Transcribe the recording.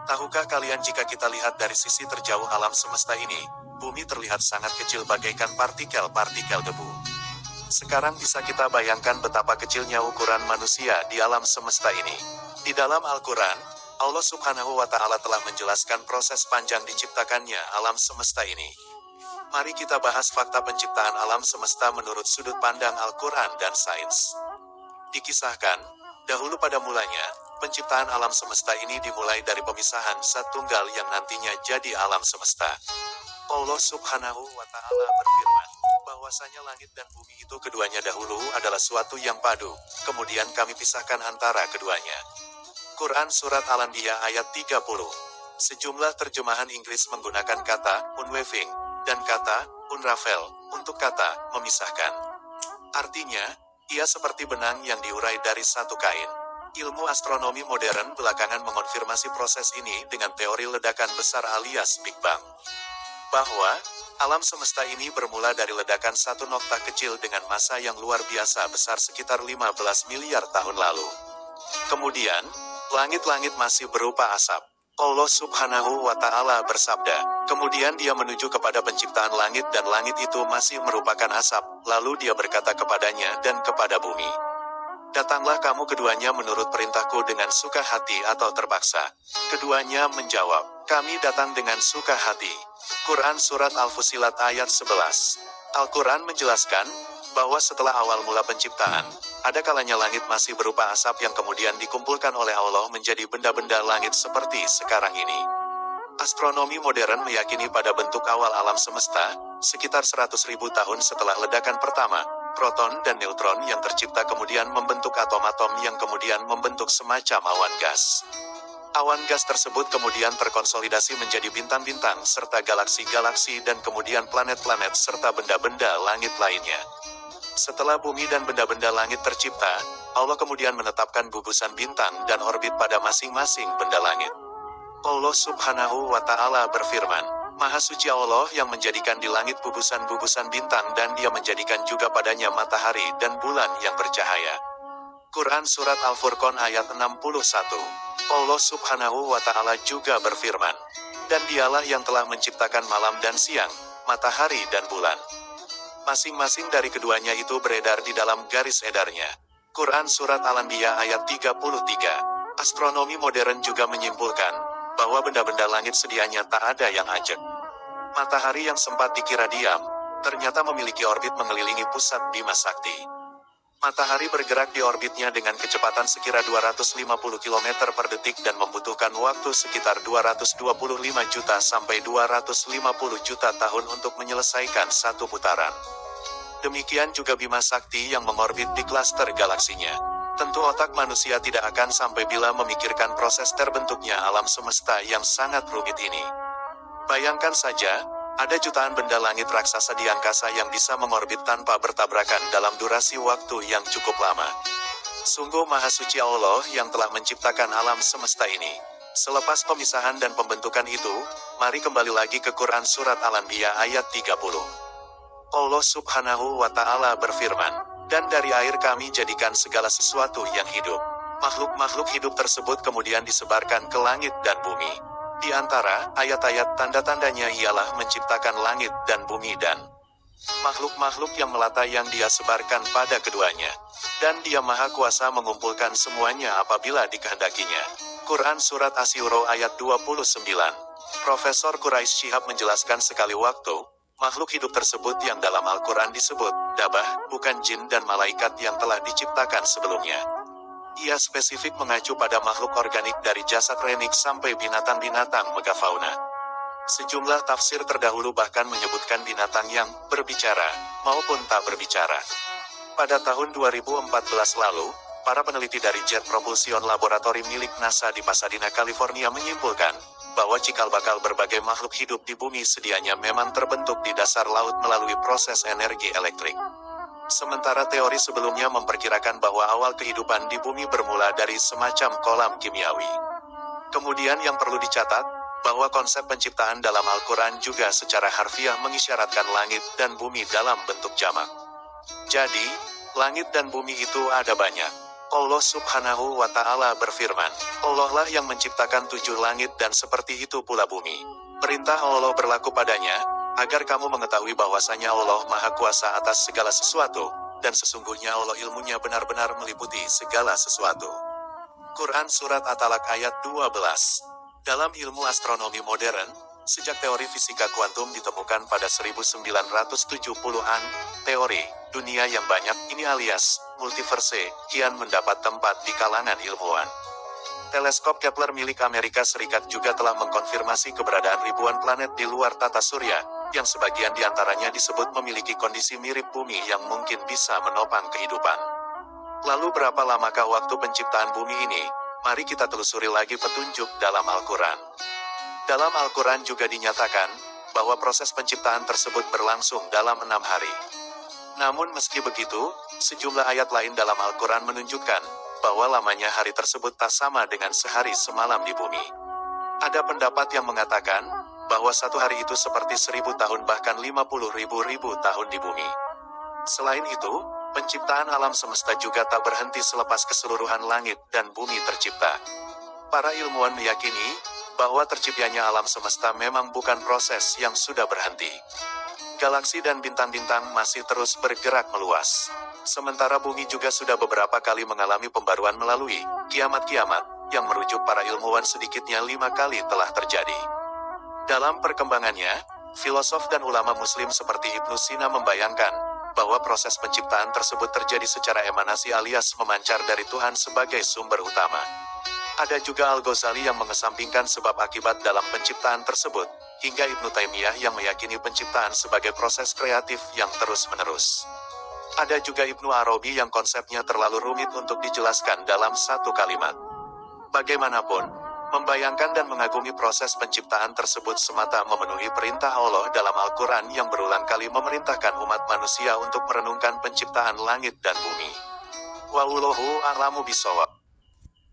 Tahukah kalian jika kita lihat dari sisi terjauh alam semesta ini, bumi terlihat sangat kecil bagaikan partikel-partikel debu. Sekarang bisa kita bayangkan betapa kecilnya ukuran manusia di alam semesta ini. Di dalam Al-Quran, Allah Subhanahu wa Ta'ala telah menjelaskan proses panjang diciptakannya alam semesta ini. Mari kita bahas fakta penciptaan alam semesta menurut sudut pandang Al-Quran dan sains. Dikisahkan, dahulu pada mulanya, penciptaan alam semesta ini dimulai dari pemisahan zat tunggal yang nantinya jadi alam semesta. Allah Subhanahu wa Ta'ala berfirman, bahwasanya langit dan bumi itu keduanya dahulu adalah suatu yang padu, kemudian kami pisahkan antara keduanya. Quran Surat Al-Anbiya ayat 30. Sejumlah terjemahan Inggris menggunakan kata unweaving dan kata unravel untuk kata memisahkan. Artinya, ia seperti benang yang diurai dari satu kain. Ilmu astronomi modern belakangan mengonfirmasi proses ini dengan teori ledakan besar alias Big Bang. Bahwa, alam semesta ini bermula dari ledakan satu nokta kecil dengan massa yang luar biasa besar sekitar 15 miliar tahun lalu. Kemudian, langit-langit masih berupa asap. Allah Subhanahu wa Ta'ala bersabda, kemudian dia menuju kepada penciptaan langit dan langit itu masih merupakan asap, lalu dia berkata kepadanya dan kepada bumi, datanglah kamu keduanya menurut perintahku dengan suka hati atau terpaksa. Keduanya menjawab, kami datang dengan suka hati. Quran Surat Al-Fusilat ayat 11. Al-Quran menjelaskan, bahwa setelah awal mula penciptaan, ada kalanya langit masih berupa asap yang kemudian dikumpulkan oleh Allah menjadi benda-benda langit seperti sekarang ini. Astronomi modern meyakini pada bentuk awal alam semesta, sekitar 100.000 tahun setelah ledakan pertama, proton dan neutron yang tercipta kemudian membentuk atom-atom yang kemudian membentuk semacam awan gas. Awan gas tersebut kemudian terkonsolidasi menjadi bintang-bintang serta galaksi-galaksi dan kemudian planet-planet serta benda-benda langit lainnya. Setelah bumi dan benda-benda langit tercipta, Allah kemudian menetapkan gugusan bintang dan orbit pada masing-masing benda langit. Allah Subhanahu wa Ta'ala berfirman, Maha suci Allah yang menjadikan di langit gugusan-gugusan bintang dan dia menjadikan juga padanya matahari dan bulan yang bercahaya. Quran Surat Al-Furqan ayat 61. Allah Subhanahu wa Ta'ala juga berfirman, dan dialah yang telah menciptakan malam dan siang, matahari dan bulan. Masing-masing dari keduanya itu beredar di dalam garis edarnya. Quran Surat Al-Anbiya ayat 33. Astronomi modern juga menyimpulkan, bahwa benda-benda langit sedianya tak ada yang ajak. Matahari yang sempat dikira diam, ternyata memiliki orbit mengelilingi pusat Bima Sakti. Matahari bergerak di orbitnya dengan kecepatan sekira 250 km per detik dan membutuhkan waktu sekitar 225 juta sampai 250 juta tahun untuk menyelesaikan satu putaran. Demikian juga Bima Sakti yang mengorbit di klaster galaksinya. Tentu otak manusia tidak akan sampai bila memikirkan proses terbentuknya alam semesta yang sangat rumit ini. Bayangkan saja, ada jutaan benda langit raksasa di angkasa yang bisa mengorbit tanpa bertabrakan dalam durasi waktu yang cukup lama. Sungguh Maha Suci Allah yang telah menciptakan alam semesta ini. Selepas pemisahan dan pembentukan itu, mari kembali lagi ke Quran Surat Al-Anbiya ayat 30. Allah Subhanahu wa Ta'ala berfirman, dan dari air kami jadikan segala sesuatu yang hidup. Makhluk-makhluk hidup tersebut kemudian disebarkan ke langit dan bumi. Di antara ayat-ayat tanda-tandanya ialah menciptakan langit dan bumi dan makhluk-makhluk yang melata yang dia sebarkan pada keduanya. Dan dia maha kuasa mengumpulkan semuanya apabila dikehendakinya. Quran Surat Asyuro ayat 29. Profesor Quraisy Shihab menjelaskan sekali waktu, makhluk hidup tersebut yang dalam Al-Quran disebut dabah, bukan jin dan malaikat yang telah diciptakan sebelumnya. Ia spesifik mengacu pada makhluk organik dari jasad renik sampai binatang-binatang megafauna. Sejumlah tafsir terdahulu bahkan menyebutkan binatang yang berbicara, maupun tak berbicara. Pada tahun 2014 lalu, para peneliti dari Jet Propulsion Laboratory milik NASA di Pasadena, California menyimpulkan, bahwa cikal bakal berbagai makhluk hidup di bumi sedianya memang terbentuk di dasar laut melalui proses energi elektrik. Sementara teori sebelumnya memperkirakan bahwa awal kehidupan di bumi bermula dari semacam kolam kimiawi. Kemudian yang perlu dicatat, bahwa konsep penciptaan dalam Al-Quran juga secara harfiah mengisyaratkan langit dan bumi dalam bentuk jamak. Jadi, langit dan bumi itu ada banyak. Allah Subhanahu wa Ta'ala berfirman, Allah lah yang menciptakan 7 langit dan seperti itu pula bumi. Perintah Allah berlaku padanya, agar kamu mengetahui bahwasanya Allah Maha Kuasa atas segala sesuatu, dan sesungguhnya Allah ilmunya benar-benar meliputi segala sesuatu. Quran Surat At-Talaq ayat 12. Dalam ilmu astronomi modern, sejak teori fisika kuantum ditemukan pada 1970-an, teori dunia yang banyak ini alias multiverse kian mendapat tempat di kalangan ilmuwan. Teleskop Kepler milik Amerika Serikat juga telah mengkonfirmasi keberadaan ribuan planet di luar tata surya, yang sebagian diantaranya disebut memiliki kondisi mirip bumi yang mungkin bisa menopang kehidupan. Lalu berapa lamakah waktu penciptaan bumi ini? Mari kita telusuri lagi petunjuk dalam Al-Quran. Dalam Al-Quran juga dinyatakan, bahwa proses penciptaan tersebut berlangsung dalam 6 hari. Namun meski begitu, sejumlah ayat lain dalam Al-Quran menunjukkan, bahwa lamanya hari tersebut tak sama dengan sehari semalam di bumi. Ada pendapat yang mengatakan, bahwa satu hari itu seperti 1000 tahun bahkan 50.000 tahun di bumi. Selain itu, penciptaan alam semesta juga tak berhenti selepas keseluruhan langit dan bumi tercipta. Para ilmuwan meyakini, bahwa terciptanya alam semesta memang bukan proses yang sudah berhenti. Galaksi dan bintang-bintang masih terus bergerak meluas. Sementara bumi juga sudah beberapa kali mengalami pembaruan melalui kiamat-kiamat, yang merujuk para ilmuwan sedikitnya 5 kali telah terjadi. Dalam perkembangannya, filosof dan ulama muslim seperti Ibnu Sina membayangkan, bahwa proses penciptaan tersebut terjadi secara emanasi alias memancar dari Tuhan sebagai sumber utama. Ada juga Al-Ghazali yang mengesampingkan sebab akibat dalam penciptaan tersebut, hingga Ibnu Taimiyah yang meyakini penciptaan sebagai proses kreatif yang terus-menerus. Ada juga Ibnu Arabi yang konsepnya terlalu rumit untuk dijelaskan dalam satu kalimat. Bagaimanapun, membayangkan dan mengagumi proses penciptaan tersebut semata memenuhi perintah Allah dalam Al-Quran yang berulang kali memerintahkan umat manusia untuk merenungkan penciptaan langit dan bumi. Wallahu a'lamu bishawab.